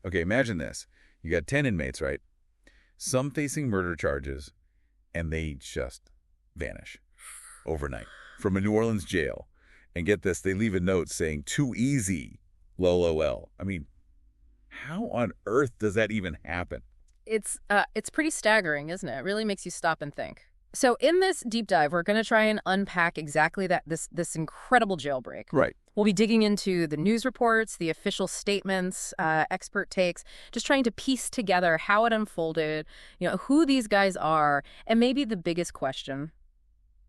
Okay, imagine this. You got 10 inmates, right? Some facing murder charges, and they just vanish overnight from a New Orleans jail. And get this, they leave a note saying, "Too easy, LOL." I mean, how on earth does that even happen? It's pretty staggering, isn't it? It really makes you stop and think. So in this deep dive, we're going to try and unpack exactly that this incredible jailbreak. Right. We'll be digging into the news reports, the official statements, expert takes, just trying to piece together how it unfolded, who these guys are, and maybe the biggest question,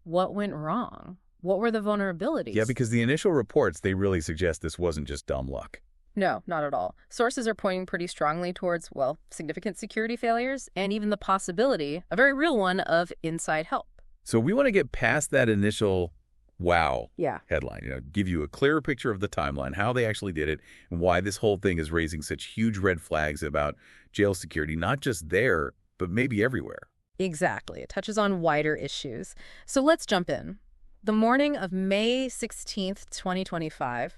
what went wrong? What were the vulnerabilities? Yeah, because the initial reports, they really suggest this wasn't just dumb luck. No, not at all. Sources are pointing pretty strongly towards, significant security failures and even the possibility, a very real one, of inside help. So we want to get past that initial wow headline, give you a clearer picture of the timeline, how they actually did it, and why this whole thing is raising such huge red flags about jail security, not just there, but maybe everywhere. Exactly. It touches on wider issues. So let's jump in. The morning of May 16th, 2025,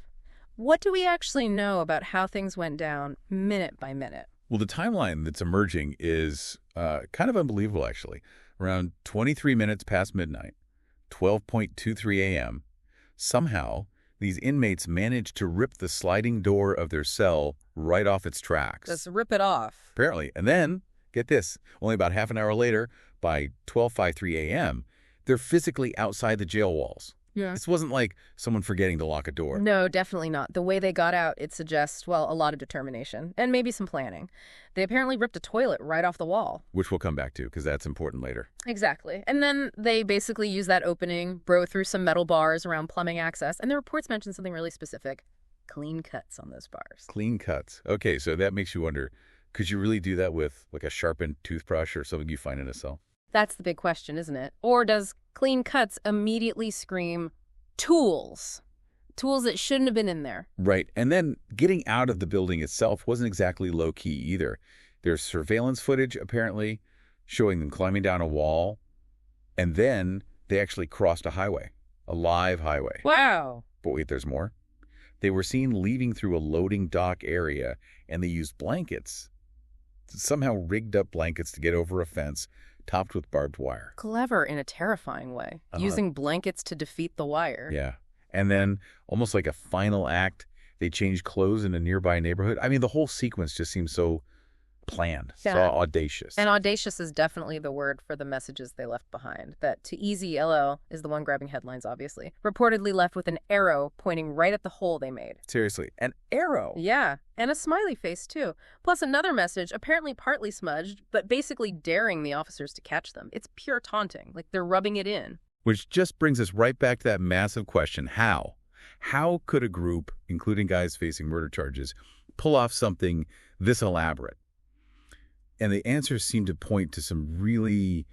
what do we actually know about how things went down minute by minute? Well, the timeline that's emerging is kind of unbelievable, actually. Around 23 minutes past midnight, 12:23 a.m., somehow these inmates managed to rip the sliding door of their cell right off its tracks. Just rip it off. Apparently. And then, get this, only about half an hour later, by 12:53 a.m., they're physically outside the jail walls. Yeah. This wasn't like someone forgetting to lock a door. No, definitely not. The way they got out, it suggests, a lot of determination and maybe some planning. They apparently ripped a toilet right off the wall. Which we'll come back to, because that's important later. Exactly. And then they basically used that opening, broke through some metal bars around plumbing access, and the reports mentioned something really specific: clean cuts on those bars. Clean cuts. Okay, so that makes you wonder, could you really do that with like a sharpened toothbrush or something you find in a cell? That's the big question, isn't it? Or does clean cuts immediately scream tools? Tools that shouldn't have been in there. Right. And then getting out of the building itself wasn't exactly low-key either. There's surveillance footage, apparently, showing them climbing down a wall. And then they actually crossed a highway, a live highway. Wow. But wait, there's more. They were seen leaving through a loading dock area, and they used blankets, somehow rigged up blankets to get over a fence, topped with barbed wire. Clever in a terrifying way, using blankets to defeat the wire. Yeah. And then, almost like a final act, they changed clothes in a nearby neighborhood. I mean, the whole sequence just seems so planned, so audacious. And audacious is definitely the word for the messages they left behind. That "too easy, LO" is the one grabbing headlines, obviously. Reportedly left with an arrow pointing right at the hole they made. Seriously, an arrow? Yeah, and a smiley face, too. Plus another message, apparently partly smudged, but basically daring the officers to catch them. It's pure taunting, like they're rubbing it in. Which just brings us right back to that massive question, how? How could a group, including guys facing murder charges, pull off something this elaborate? And the answers seem to point to some really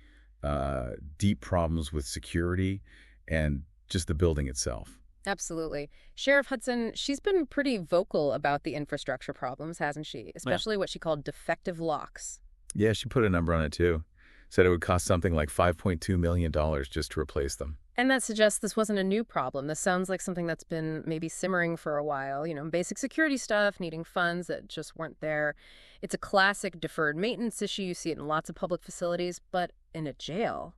deep problems with security and just the building itself. Absolutely. Sheriff Hudson, she's been pretty vocal about the infrastructure problems, hasn't she? Especially what she called defective locks. Yeah, she put a number on it, too. Said it would cost something like $5.2 million just to replace them. And that suggests this wasn't a new problem. This sounds like something that's been maybe simmering for a while. Basic security stuff, needing funds that just weren't there. It's a classic deferred maintenance issue. You see it in lots of public facilities. But in a jail,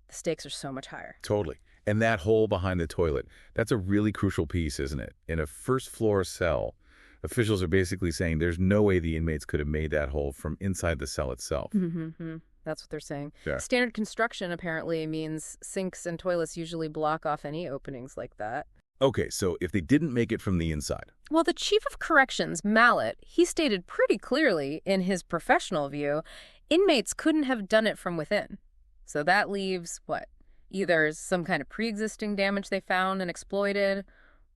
the stakes are so much higher. Totally. And that hole behind the toilet, that's a really crucial piece, isn't it? In a first-floor cell, officials are basically saying there's no way the inmates could have made that hole from inside the cell itself. Mm-hmm. That's what they're saying. Yeah. Standard construction apparently means sinks and toilets usually block off any openings like that. Okay, so if they didn't make it from the inside. Well, the chief of corrections, Mallet, he stated pretty clearly in his professional view, inmates couldn't have done it from within. So that leaves, what? Either some kind of pre-existing damage they found and exploited,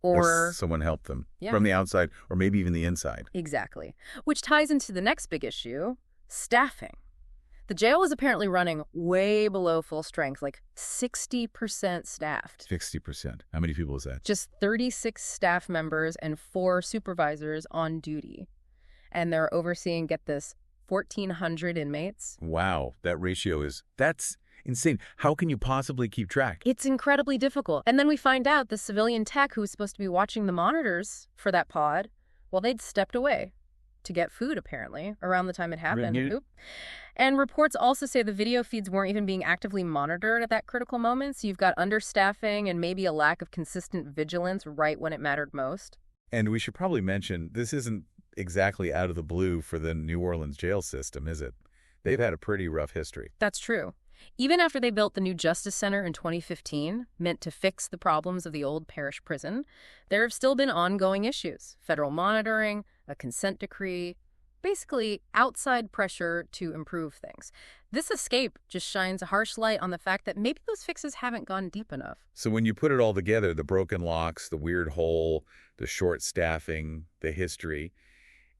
or someone helped them from the outside, or maybe even the inside. Exactly. Which ties into the next big issue, staffing. The jail was apparently running way below full strength, like 60% staffed. 60%. How many people is that? Just 36 staff members and 4 supervisors on duty. And they're overseeing, get this, 1,400 inmates. Wow, that ratio that's insane. How can you possibly keep track? It's incredibly difficult. And then we find out the civilian tech who was supposed to be watching the monitors for that pod, well, they'd stepped away. to get food, apparently, around the time it happened. Really? Oop. And reports also say the video feeds weren't even being actively monitored at that critical moment, so you've got understaffing and maybe a lack of consistent vigilance right when it mattered most. And we should probably mention, this isn't exactly out of the blue for the New Orleans jail system, is it? They've had a pretty rough history. That's true. Even after they built the new Justice Center in 2015, meant to fix the problems of the old parish prison, there have still been ongoing issues. Federal monitoring, a consent decree, basically outside pressure to improve things. This escape just shines a harsh light on the fact that maybe those fixes haven't gone deep enough. So when you put it all together, the broken locks, the weird hole, the short staffing, the history,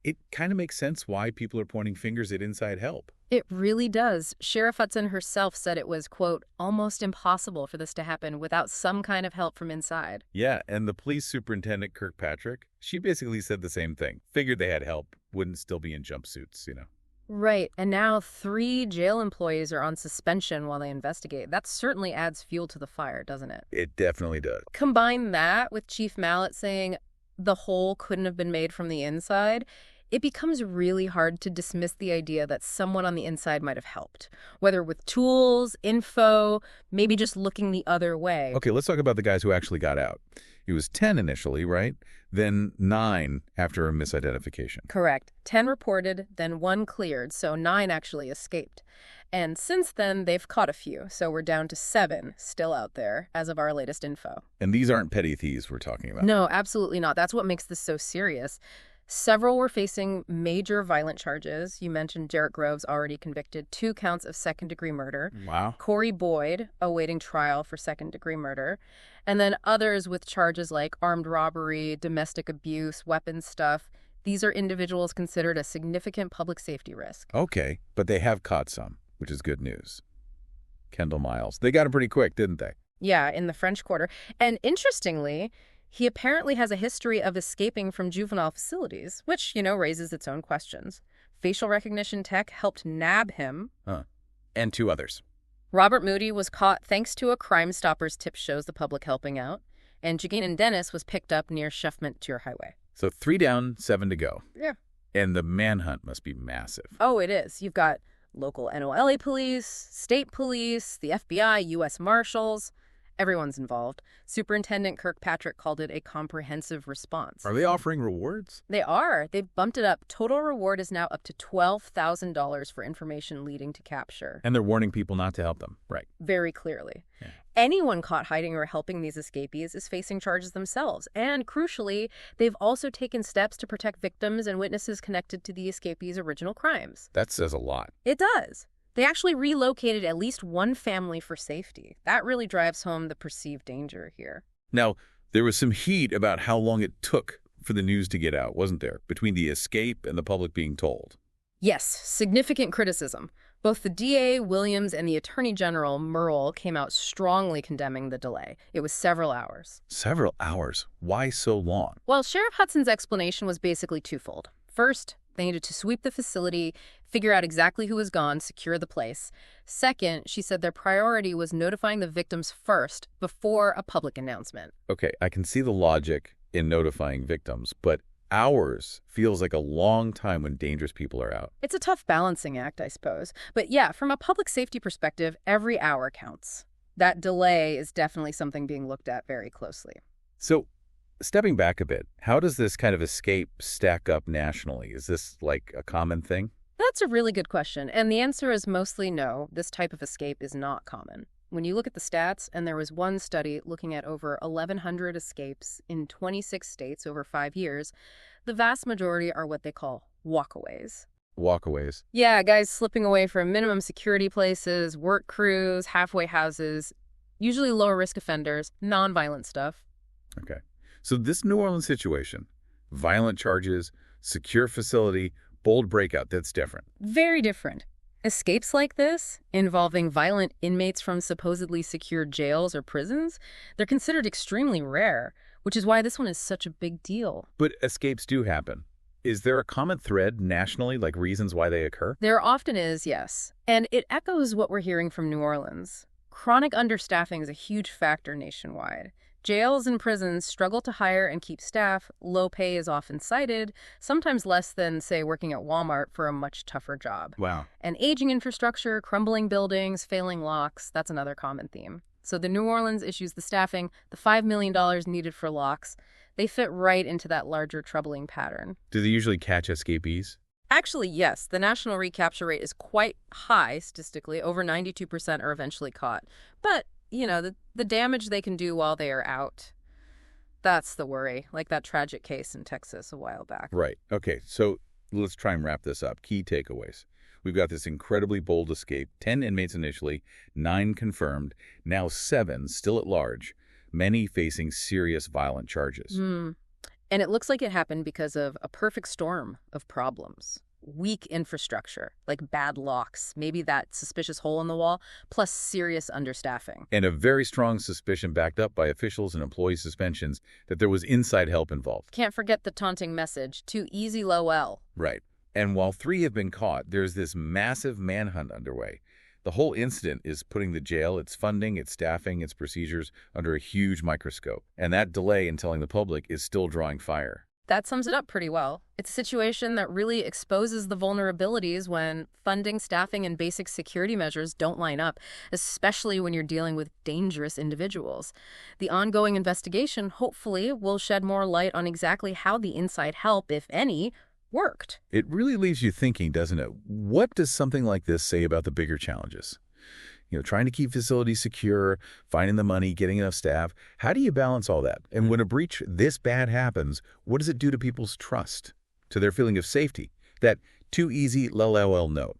it kind of makes sense why people are pointing fingers at inside help. It really does. Sheriff Hudson herself said it was, quote, almost impossible for this to happen without some kind of help from inside. Yeah, and the police superintendent, Kirkpatrick, she basically said the same thing. Figured they had help, wouldn't still be in jumpsuits, you know. Right, and now 3 jail employees are on suspension while they investigate. That certainly adds fuel to the fire, doesn't it? It definitely does. Combine that with Chief Mallett saying the hole couldn't have been made from the inside, it becomes really hard to dismiss the idea that someone on the inside might have helped, whether with tools, info, maybe just looking the other way. Okay, let's talk about the guys who actually got out. He was 10 initially, right? Then 9 after a misidentification. Correct. 10 reported, then 1 cleared, so 9 actually escaped. And since then, they've caught a few, so we're down to 7 still out there as of our latest info. And these aren't petty thieves we're talking about. No, absolutely not. That's what makes this so serious. Several were facing major violent charges. You mentioned Jarrett Groves, already convicted, 2 counts of second-degree murder. Wow. Corey Boyd, awaiting trial for second-degree murder. And then others with charges like armed robbery, domestic abuse, weapons stuff. These are individuals considered a significant public safety risk. Okay, but they have caught some, which is good news. Kendall Miles. They got him pretty quick, didn't they? Yeah, in the French Quarter. And interestingly, he apparently has a history of escaping from juvenile facilities, which, raises its own questions. Facial recognition tech helped nab him. And 2 others. Robert Moody was caught thanks to a Crime Stoppers tip shows the public helping out. And Jageen Dennis was picked up near Chefment-Tour Highway. So 3 down, 7 to go. Yeah. And the manhunt must be massive. Oh, it is. You've got local NOLA police, state police, the FBI, U.S. Marshals. Everyone's involved. Superintendent Kirkpatrick called it a comprehensive response. Are they offering rewards? They are. They've bumped it up. Total reward is now up to $12,000 for information leading to capture. And they're warning people not to help them. Right. Very clearly. Yeah. Anyone caught hiding or helping these escapees is facing charges themselves. And crucially, they've also taken steps to protect victims and witnesses connected to the escapees' original crimes. That says a lot. It does. They actually relocated at least 1 family for safety. That really drives home the perceived danger here. Now, there was some heat about how long it took for the news to get out, wasn't there? Between the escape and the public being told. Yes, significant criticism. Both the DA, Williams, and the Attorney General, Murrell, came out strongly condemning the delay. It was several hours. Several hours? Why so long? Well, Sheriff Hudson's explanation was basically twofold. First, they needed to sweep the facility, figure out exactly who was gone, secure the place. Second, she said their priority was notifying the victims first before a public announcement. Okay, I can see the logic in notifying victims, but hours feels like a long time when dangerous people are out. It's a tough balancing act, I suppose. But yeah, from a public safety perspective, every hour counts. That delay is definitely something being looked at very closely. So, stepping back a bit, how does this kind of escape stack up nationally? Is this like a common thing? That's a really good question. And the answer is mostly no. This type of escape is not common. When you look at the stats, and there was one study looking at over 1,100 escapes in 26 states over 5 years, the vast majority are what they call walkaways. Walkaways. Yeah, guys slipping away from minimum security places, work crews, halfway houses, usually lower risk offenders, non-violent stuff. Okay. So this New Orleans situation, violent charges, secure facility, bold breakout, that's different. Very different. Escapes like this, involving violent inmates from supposedly secure jails or prisons, they're considered extremely rare, which is why this one is such a big deal. But escapes do happen. Is there a common thread nationally, like reasons why they occur? There often is, yes. And it echoes what we're hearing from New Orleans. Chronic understaffing is a huge factor nationwide. Jails and prisons struggle to hire and keep staff. Low pay is often cited, sometimes less than, say, working at Walmart for a much tougher job. Wow. And aging infrastructure, crumbling buildings, failing locks, that's another common theme. So the New Orleans issues the staffing, the $5 million needed for locks. They fit right into that larger troubling pattern. Do they usually catch escapees? Actually, yes. The national recapture rate is quite high statistically. Over 92% are eventually caught. But the damage they can do while they are out, that's the worry, like that tragic case in Texas a while back. Right. Okay, so let's try and wrap this up. Key takeaways. We've got this incredibly bold escape, 10 inmates initially, 9 confirmed, now 7 still at large, many facing serious violent charges. And it looks like it happened because of a perfect storm of problems. Weak infrastructure, like bad locks, maybe that suspicious hole in the wall, plus serious understaffing. And a very strong suspicion backed up by officials and employee suspensions that there was inside help involved. Can't forget the taunting message, too easy, Lowell. Right. And while 3 have been caught, there's this massive manhunt underway. The whole incident is putting the jail, its funding, its staffing, its procedures under a huge microscope. And that delay in telling the public is still drawing fire. That sums it up pretty well. It's a situation that really exposes the vulnerabilities when funding, staffing, and basic security measures don't line up, especially when you're dealing with dangerous individuals. The ongoing investigation, hopefully, will shed more light on exactly how the inside help, if any, worked. It really leaves you thinking, doesn't it? What does something like this say about the bigger challenges? Trying to keep facilities secure, finding the money, getting enough staff. How do you balance all that? And when a breach this bad happens, what does it do to people's trust, to their feeling of safety? That too easy, LOL note.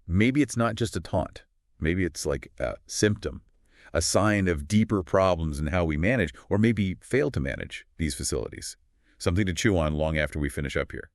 Maybe it's not just a taunt. Maybe it's like a symptom, a sign of deeper problems in how we manage, or maybe fail to manage these facilities. Something to chew on long after we finish up here.